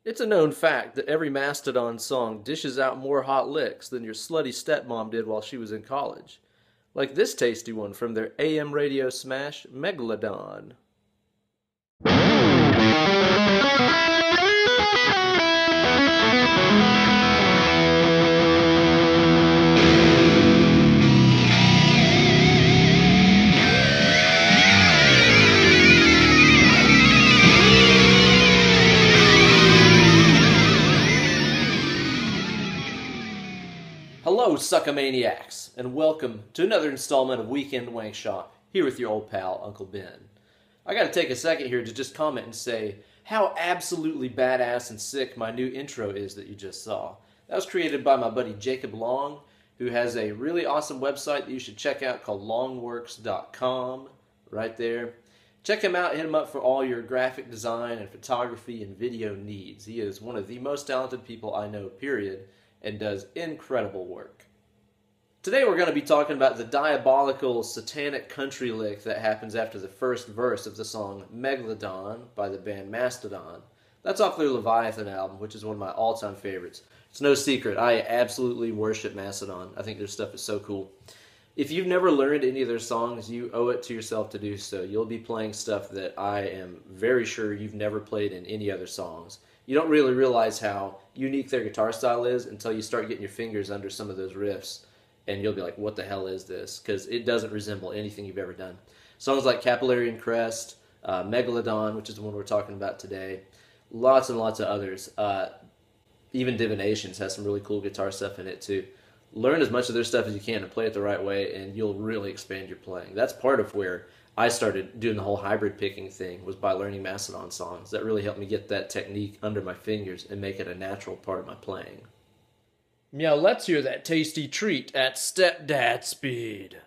It's a known fact that every Mastodon song dishes out more hot licks than your slutty stepmom did while she was in college. Like this tasty one from their AM radio smash, Megalodon. Hello, Suckamaniacs, and welcome to another installment of Weekend Wankshop, here with your old pal, Uncle Ben. I gotta take a second here to just comment and say how absolutely badass and sick my new intro is that you just saw. That was created by my buddy Jacob Long, who has a really awesome website that you should check out called longworks.com, right there. Check him out, hit him up for all your graphic design and photography and video needs. He is one of the most talented people I know, period, and does incredible work. Today we're going to be talking about the diabolical satanic country lick that happens after the first verse of the song Megalodon by the band Mastodon. That's off their Leviathan album, which is one of my all-time favorites. It's no secret, I absolutely worship Mastodon. I think their stuff is so cool. If you've never learned any of their songs, you owe it to yourself to do so. You'll be playing stuff that I am very sure you've never played in any other songs. You don't really realize how unique their guitar style is until you start getting your fingers under some of those riffs, and you'll be like, what the hell is this? Because it doesn't resemble anything you've ever done. Songs like Capillary and Crest, Megalodon, which is the one we're talking about today, lots and lots of others. Even Divinations has some really cool guitar stuff in it too. Learn as much of their stuff as you can and play it the right way, and you'll really expand your playing. That's part of where I started doing the whole hybrid picking thing, was by learning Mastodon songs. That really helped me get that technique under my fingers and make it a natural part of my playing. Now let's hear that tasty treat at stepdad speed.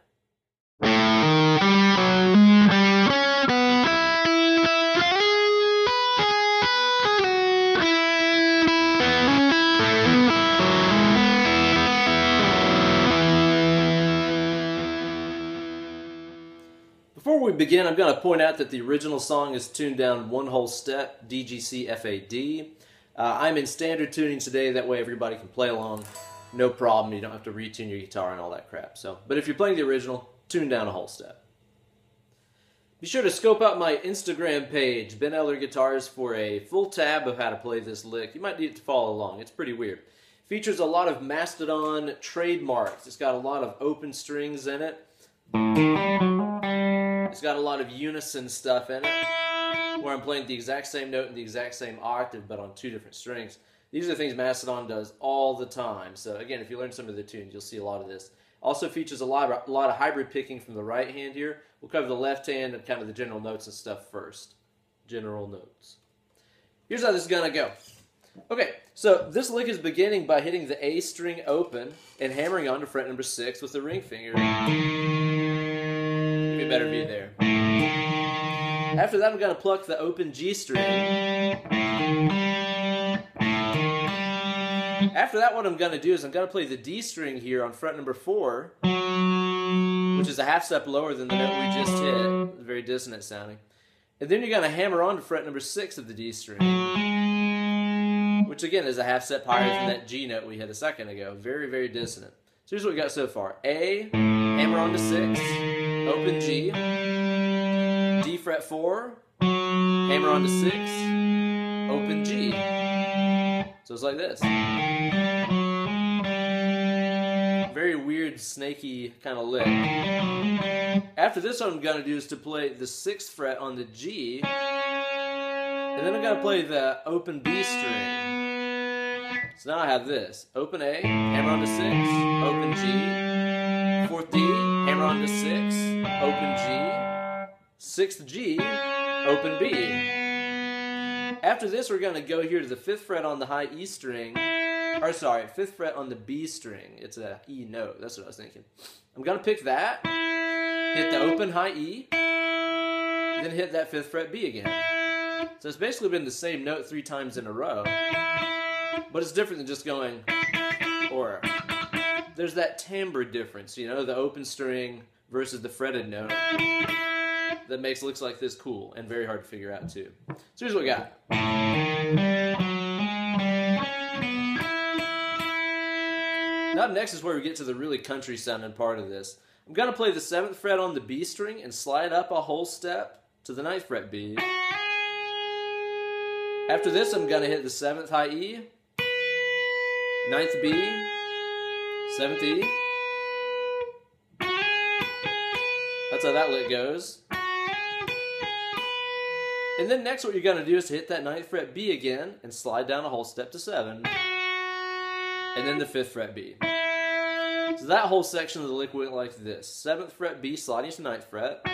Before we begin, I'm going to point out that the original song is tuned down one whole step, DGC FAD. I'm in standard tuning today, that way everybody can play along. No problem, you don't have to retune your guitar and all that crap. But if you're playing the original, tune down a whole step. Be sure to scope out my Instagram page, Ben Eller Guitars, for a full tab of how to play this lick. You might need to follow along, it's pretty weird. Features a lot of Mastodon trademarks. It's got a lot of open strings in it. It's got a lot of unison stuff in it, where I'm playing the exact same note in the exact same octave, but on two different strings. These are the things Mastodon does all the time. So again, if you learn some of the tunes, you'll see a lot of this. Also features a lot of hybrid picking from the right hand here. We'll cover the left hand and kind of the general notes and stuff first. General notes. Here's how this is going to go. Okay, so this lick is beginning by hitting the A string open and hammering onto fret number 6 with the ring finger. Give me a better view there. After that, I'm going to pluck the open G string. After that, what I'm going to do is I'm going to play the D string here on fret number 4, which is a half step lower than the note we just hit. It's very dissonant sounding. And then you're going to hammer on to fret number 6 of the D string, which again is a half step higher than that G note we hit a second ago. Very, very dissonant. So here's what we got so far. A, hammer on to 6, open G, D fret 4, hammer on to 6, open G. So it's like this. Very weird, snaky kind of lick. After this, what I'm going to do is to play the 6th fret on the G, and then I'm going to play the open B string. So now I have this. Open A, hammer on to 6, open G, 4th D, hammer on to 6, open G, 6th G, open B. After this, we're going to go here to the 5th fret on the high E string. Or sorry, 5th fret on the B string. It's a E note. That's what I was thinking. I'm going to pick that, hit the open high E, then hit that 5th fret B again. So it's basically been the same note 3 times in a row. But it's different than just going, or. There's that timbre difference, you know, the open string versus the fretted note. That makes looks like this cool and very hard to figure out too. So here's what we got. about next is where we get to the really country sounding part of this. I'm going to play the 7th fret on the B string and slide up a whole step to the 9th fret B. After this, I'm going to hit the 7th high E, 9th B, 7th E. That's how that lick goes. And then next what you're going to do is hit that 9th fret B again and slide down a whole step to 7. And then the 5th fret B. So that whole section of the lick went like this. 7th fret B sliding to 9th fret.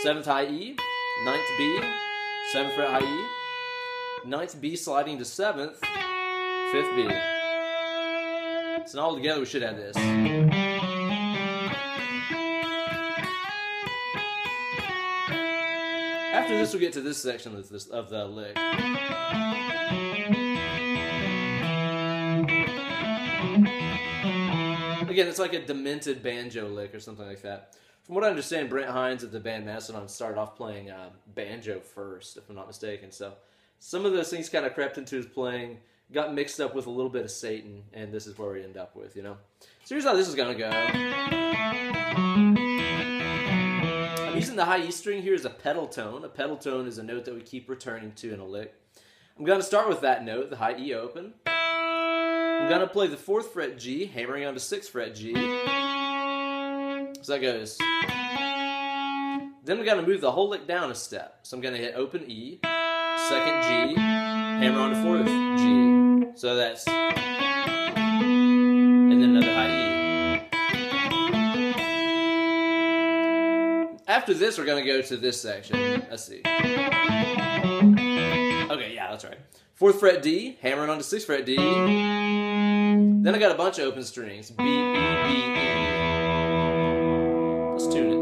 7th high E, 9th B, 7th fret high E, 9th B sliding to 7th, 5th B. So now all together we should have this. After this, we'll get to this section of the lick. Again, it's like a demented banjo lick or something like that. From what I understand, Brent Hinds of the band Mastodon started off playing banjo first, if I'm not mistaken. So some of those things kind of crept into his playing, got mixed up with a little bit of Satan, and this is where we end up with, you know. So here's how this is going to go. I'm using the high E string here as a pedal tone. A pedal tone is a note that we keep returning to in a lick. I'm going to start with that note, the high E open. I'm going to play the 4th fret G, hammering on the 6th fret G. So that goes. Then I'm going to move the whole lick down a step. So I'm going to hit open E, 2nd G, hammer on the 4th G. So that's, and then another high E. After this, we're going to go to this section. Let's see. Okay, yeah, that's right. 4th fret D, hammering on the 6th fret D. Then I got a bunch of open strings. B, E, B, E. Let's tune it.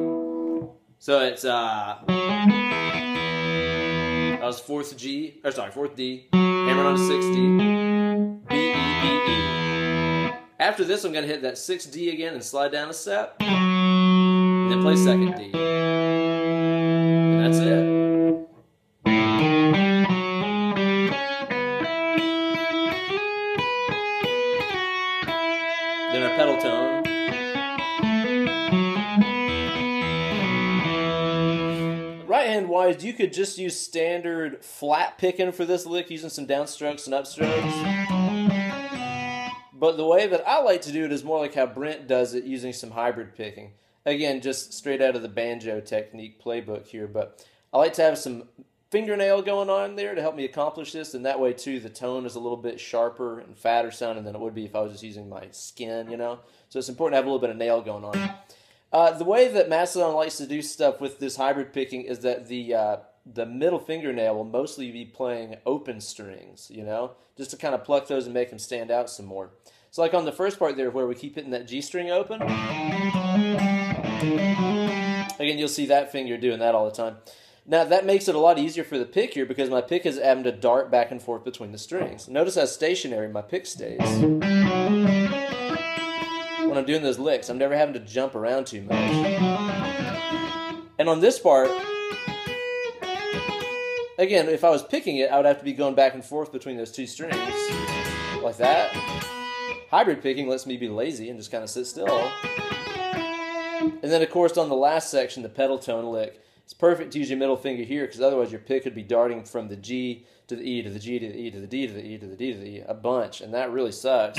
So it's, that was 4th G, or sorry, 4th D, hammering on the 6th D, B, E, B, E. After this, I'm going to hit that 6th D again and slide down a step. And then play 2nd D. And that's it. Then our pedal tone. Right hand wise, you could just use standard flat picking for this lick using some downstrokes and upstrokes. But the way that I like to do it is more like how Brent does it using some hybrid picking. Again, just straight out of the banjo technique playbook here, but I like to have some fingernail going on there to help me accomplish this, and that way too the tone is a little bit sharper and fatter sounding than it would be if I was just using my skin, you know. So it's important to have a little bit of nail going on. The way that Mastodon likes to do stuff with this hybrid picking is that the middle fingernail will mostly be playing open strings, you know, just to kind of pluck those and make them stand out some more. So like on the first part there where we keep hitting that G string open, again, you'll see that finger doing that all the time. Now, that makes it a lot easier for the pick here because my pick is having to dart back and forth between the strings. Notice how stationary my pick stays. When I'm doing those licks, I'm never having to jump around too much. And on this part, again, if I was picking it, I would have to be going back and forth between those two strings, like that. Hybrid picking lets me be lazy and just kind of sit still. And then, of course, on the last section, the pedal tone lick, it's perfect to use your middle finger here because otherwise your pick could be darting from the G to the E to the G to the E to the D to the E to the D to the E a bunch, and that really sucks.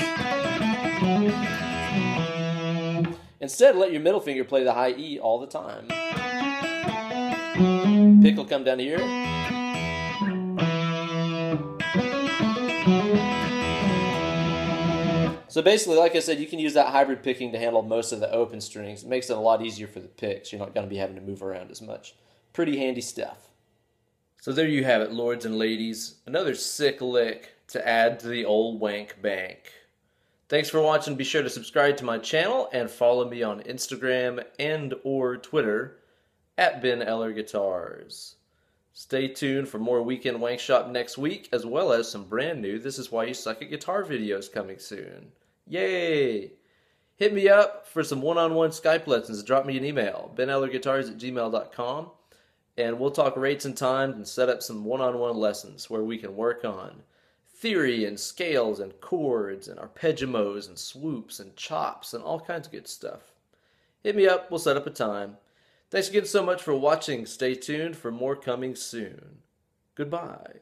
Instead, let your middle finger play the high E all the time. Pick will come down here. So basically, like I said, you can use that hybrid picking to handle most of the open strings. It makes it a lot easier for the picks. You're not going to be having to move around as much. Pretty handy stuff. So there you have it, lords and ladies. Another sick lick to add to the old wank bank. Thanks for watching. Be sure to subscribe to my channel and follow me on Instagram and or Twitter at Ben Eller Guitars. Stay tuned for more Weekend Wankshop next week, as well as some brand new This Is Why You Suck at Guitar videos coming soon. Yay! Hit me up for some one-on-one Skype lessons. Drop me an email, benellerguitars@gmail.com, and we'll talk rates and times and set up some one-on-one lessons where we can work on theory and scales and chords and arpeggios and swoops and chops and all kinds of good stuff. Hit me up, we'll set up a time. Thanks again so much for watching. Stay tuned for more coming soon. Goodbye.